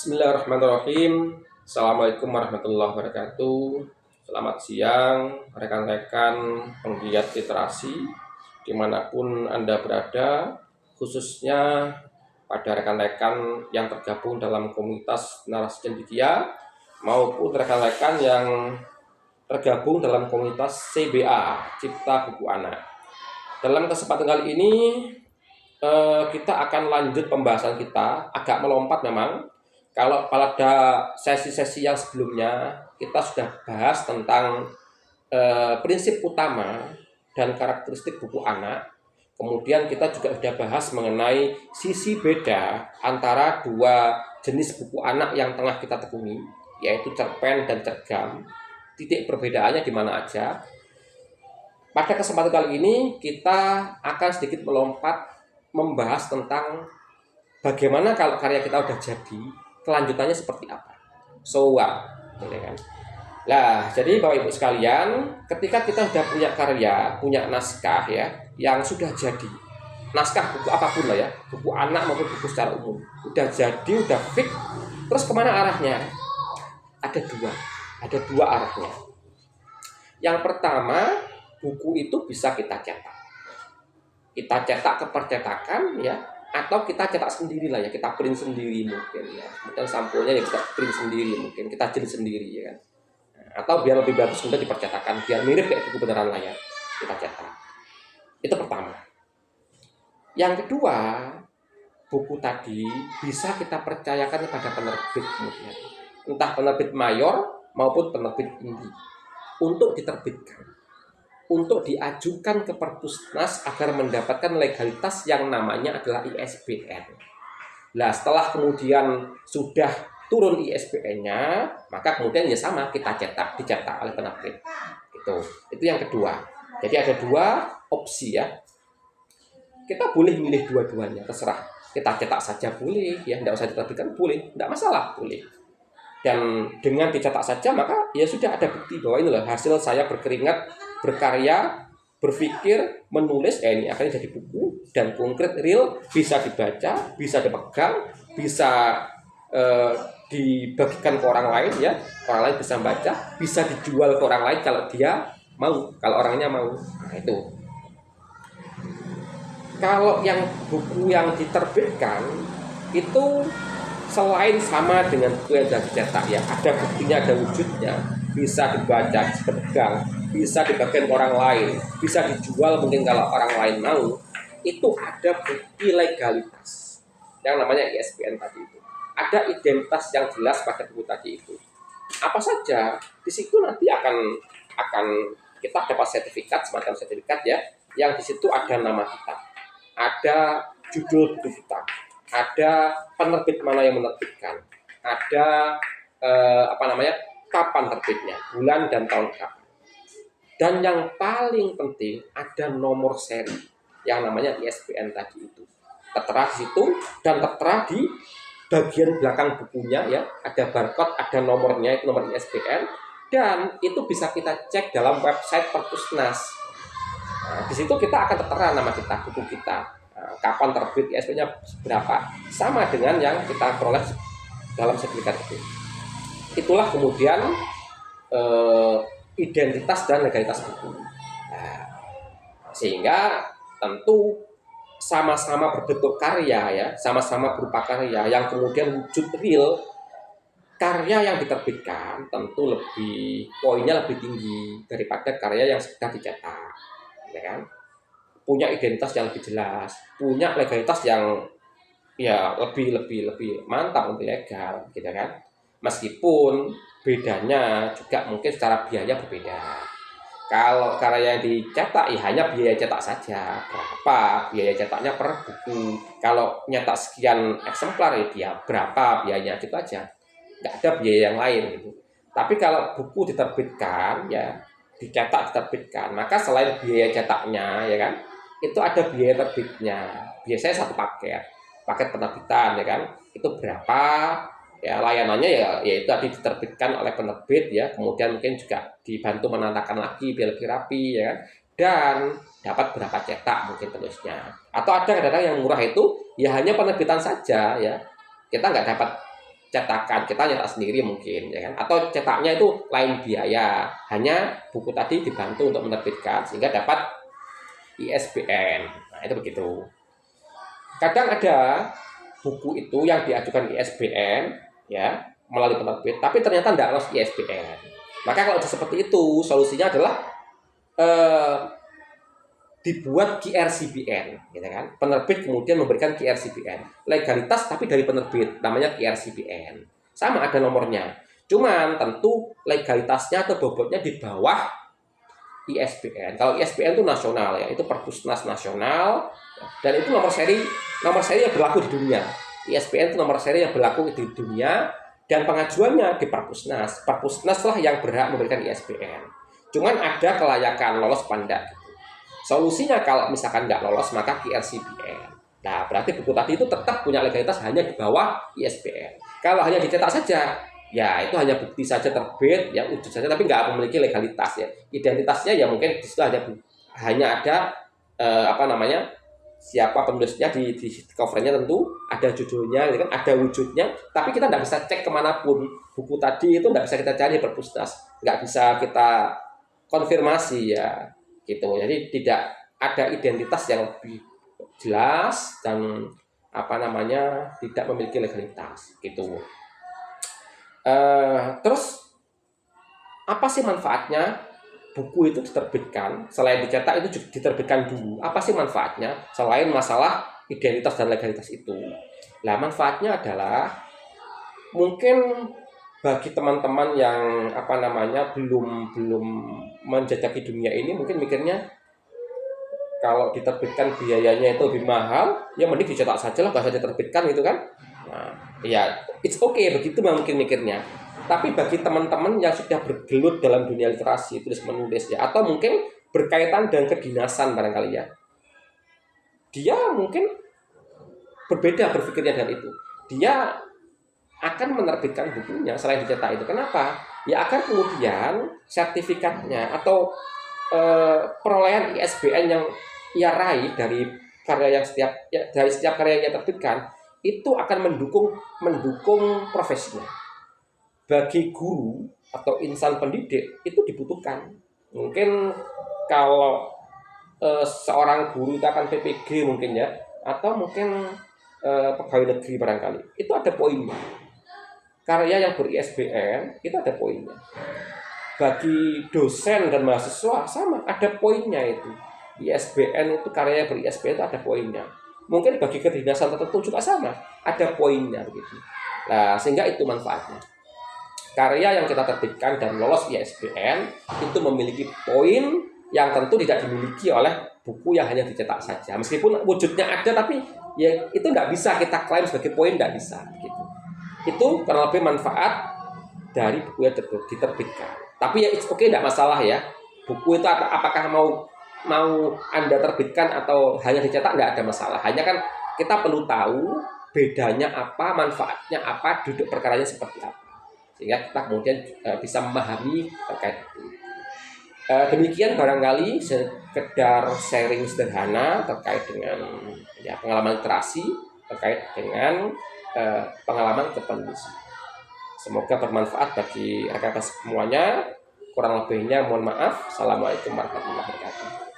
Bismillahirrahmanirrahim. Assalamualaikum warahmatullahi wabarakatuh. Selamat siang rekan-rekan penggiat literasi dimanapun Anda berada, khususnya pada rekan-rekan yang tergabung dalam komunitas narasi cendekia maupun rekan-rekan yang tergabung dalam komunitas CBA, Cipta Buku Anak. Dalam kesempatan kali ini kita akan lanjut pembahasan kita, agak melompat memang. Kalau pada sesi-sesi yang sebelumnya kita sudah bahas tentang prinsip utama dan karakteristik buku anak. Kemudian kita juga sudah bahas mengenai sisi beda antara dua jenis buku anak yang tengah kita tekuni, yaitu cerpen dan cergam. Titik perbedaannya di mana aja. Pada kesempatan kali ini kita akan sedikit melompat membahas tentang bagaimana kalau karya kita udah jadi, kelanjutannya seperti apa. So what? Kan? Nah, jadi Bapak Ibu sekalian, ketika kita sudah punya karya, punya naskah ya, yang sudah jadi, naskah buku apapun lah ya, buku anak maupun buku secara umum, udah jadi, udah fix, terus kemana arahnya? Ada dua arahnya. Yang pertama, buku itu bisa kita cetak. Kita cetak ke percetakan ya, atau kita cetak sendiri lah ya, kita print sendiri mungkin ya, kemudian sampulnya ya kita print sendiri, mungkin kita jilid sendiri ya kan, atau biar lebih bagus kemudian dipercetakan, biar mirip kayak buku beneran layar, kita cetak. Itu pertama. Yang kedua, buku tadi bisa kita percayakan kepada penerbit kemudian, entah penerbit mayor maupun penerbit indie, untuk diterbitkan, untuk diajukan ke Perpusnas agar mendapatkan legalitas yang namanya adalah ISBN. Nah, setelah kemudian sudah turun ISBN-nya, maka kemudian ya sama, kita dicetak oleh penerbit. Itu yang kedua. Jadi ada dua opsi ya. Kita boleh milih dua-duanya, terserah. Kita cetak saja boleh, ya, tidak usah diterbitkan boleh, tidak masalah, boleh. Dan dengan dicetak saja maka ya sudah ada bukti bahwa inilah hasil saya berkeringat, berkarya, berpikir, menulis, ini akhirnya jadi buku dan konkret, real, bisa dibaca, bisa dipegang, bisa dibagikan ke orang lain ya, orang lain bisa baca, bisa dijual ke orang lain kalau dia mau, kalau orangnya mau. Nah, itu. Kalau yang buku yang diterbitkan itu selain sama dengan buku yang sudah dicetak ya, ada buktinya, ada wujudnya, bisa dibaca, dipegang, bisa dibagikan ke orang lain, bisa dijual mungkin kalau orang lain mau, itu ada bukti legalitas yang namanya ISBN tadi itu. Ada identitas yang jelas pada buku tadi itu. Apa saja di situ nanti akan kita dapat sertifikat, semacam sertifikat ya, yang di situ ada nama kita, ada judul buku kita, ada penerbit mana yang menerbitkan, ada kapan terbitnya, bulan dan tahun kapan. Dan yang paling penting ada nomor seri yang namanya ISBN tadi itu. Tertera di situ dan tertera di bagian belakang bukunya ya, ada barcode, ada nomornya, itu nomor ISBN, dan itu bisa kita cek dalam website Perpusnas. Nah, di situ kita akan tertera nama kita, buku kita, kapan terbit, ISBN-nya berapa, sama dengan yang kita peroleh dalam sertifikat itu. Itulah kemudian identitas dan legalitas buku. Nah, sehingga tentu sama-sama berbentuk karya ya, sama-sama berupa karya yang kemudian wujud real. Karya yang diterbitkan tentu poinnya lebih tinggi daripada karya yang sudah dicetak, ya kan? Punya identitas yang lebih jelas, punya legalitas yang ya lebih mantap, lebih legal, gitu kan? Meskipun bedanya juga mungkin secara biaya berbeda. Kalau karya yang dicetak ya hanya biaya cetak saja, berapa biaya cetaknya per buku. Kalau nyetak sekian eksemplar ya dia berapa biayanya, gitu aja. Nggak ada biaya yang lain gitu. Tapi kalau buku diterbitkan ya, dicetak diterbitkan, maka selain biaya cetaknya ya kan, itu ada biaya terbitnya. Biasanya satu paket penerbitan ya kan, itu berapa ya, layanannya ya itu tadi diterbitkan oleh penerbit ya, kemudian mungkin juga dibantu menatakan lagi biar lebih rapi ya kan, dan dapat berapa cetak mungkin penulisnya. Atau ada kadang-kadang yang murah itu ya hanya penerbitan saja ya, kita nggak dapat cetakan, kita nyetak sendiri mungkin ya kan, atau cetaknya itu lain biaya, hanya buku tadi dibantu untuk menerbitkan sehingga dapat ISBN. Nah, itu begitu. Kadang ada buku itu yang diajukan ISBN ya melalui penerbit, tapi ternyata tidak lolos ISBN. Maka kalau seperti itu, solusinya adalah dibuat QRCBN, gitu kan? Penerbit kemudian memberikan QRCBN, legalitas tapi dari penerbit, namanya QRCBN. Sama ada nomornya, cuman tentu legalitasnya atau bobotnya di bawah ISBN. Kalau ISBN itu nasional ya, itu Perpusnas nasional, dan itu nomor seri yang berlaku di dunia. ISBN itu nomor seri yang berlaku di dunia, dan pengajuannya di Perpusnas. Perpusnas lah yang berhak memberikan ISBN. Cuman ada kelayakan lolos panda. Solusinya kalau misalkan nggak lolos maka QRCBN. Nah, berarti buku tadi itu tetap punya legalitas hanya di bawah ISBN. Kalau hanya dicetak saja, ya itu hanya bukti saja terbit, ya wujud saja, tapi nggak memiliki legalitas ya. Identitasnya ya mungkin di situ hanya ada siapa penulisnya di covernya, tentu ada judulnya, gitu kan, ada wujudnya, tapi kita nggak bisa cek kemanapun. Buku tadi itu nggak bisa kita cari di Perpusnas, nggak bisa kita konfirmasi ya. Gitu. Jadi tidak ada identitas yang lebih jelas dan tidak memiliki legalitas gitu. Terus apa sih manfaatnya buku itu diterbitkan? Selain dicetak itu juga diterbitkan dulu. Apa sih manfaatnya selain masalah identitas dan legalitas itu? Nah, manfaatnya adalah mungkin bagi teman-teman yang belum menjajaki dunia ini, mungkin mikirnya kalau diterbitkan biayanya itu lebih mahal, ya mending dicetak saja lah, nggak usah diterbitkan gitu kan. Nah, ya it's okay, begitu mungkin mikirnya. Tapi bagi teman-teman yang sudah bergelut dalam dunia literasi, tulis menulis ya, atau mungkin berkaitan dengan kedinasan barangkali ya, dia mungkin berbeda berpikirnya dengan itu. Dia akan menerbitkan bukunya selain dicetak itu. Kenapa? Ya agar kemudian sertifikatnya atau perolehan ISBN yang ia raih dari karya yang dari setiap karya yang ia terbitkan itu akan mendukung profesinya. Bagi guru atau insan pendidik itu dibutuhkan. Mungkin kalau seorang guru itu akan PPG mungkin ya, atau mungkin pegawai negeri barangkali, itu ada poinnya. Karya yang ber-ISBN itu ada poinnya. Bagi dosen dan mahasiswa sama, ada poinnya itu. ISBN itu, karya yang ber-ISBN itu ada poinnya. Mungkin bagi kedinasan tertentu juga sama, ada poinnya begitu. Nah, sehingga itu manfaatnya. Karya yang kita terbitkan dan lolos ISBN itu memiliki poin yang tentu tidak dimiliki oleh buku yang hanya dicetak saja. Meskipun wujudnya ada, tapi ya itu nggak bisa kita klaim sebagai poin, nggak bisa gitu. Itu kurang lebih manfaat dari buku yang diterbitkan. Tapi ya it's okay, tidak masalah ya. Buku itu apakah mau Anda terbitkan atau hanya dicetak, tidak ada masalah. Hanya kan kita perlu tahu bedanya apa, manfaatnya apa, duduk perkaranya seperti apa, sehingga kita kemudian bisa memahami terkait itu. Demikian barangkali sekedar sharing sederhana terkait dengan ya, pengalaman literasi, terkait dengan pengalaman kepenulisan. Semoga bermanfaat bagi rekan-rekan semuanya. Kurang lebihnya mohon maaf. Assalamualaikum warahmatullahi wabarakatuh.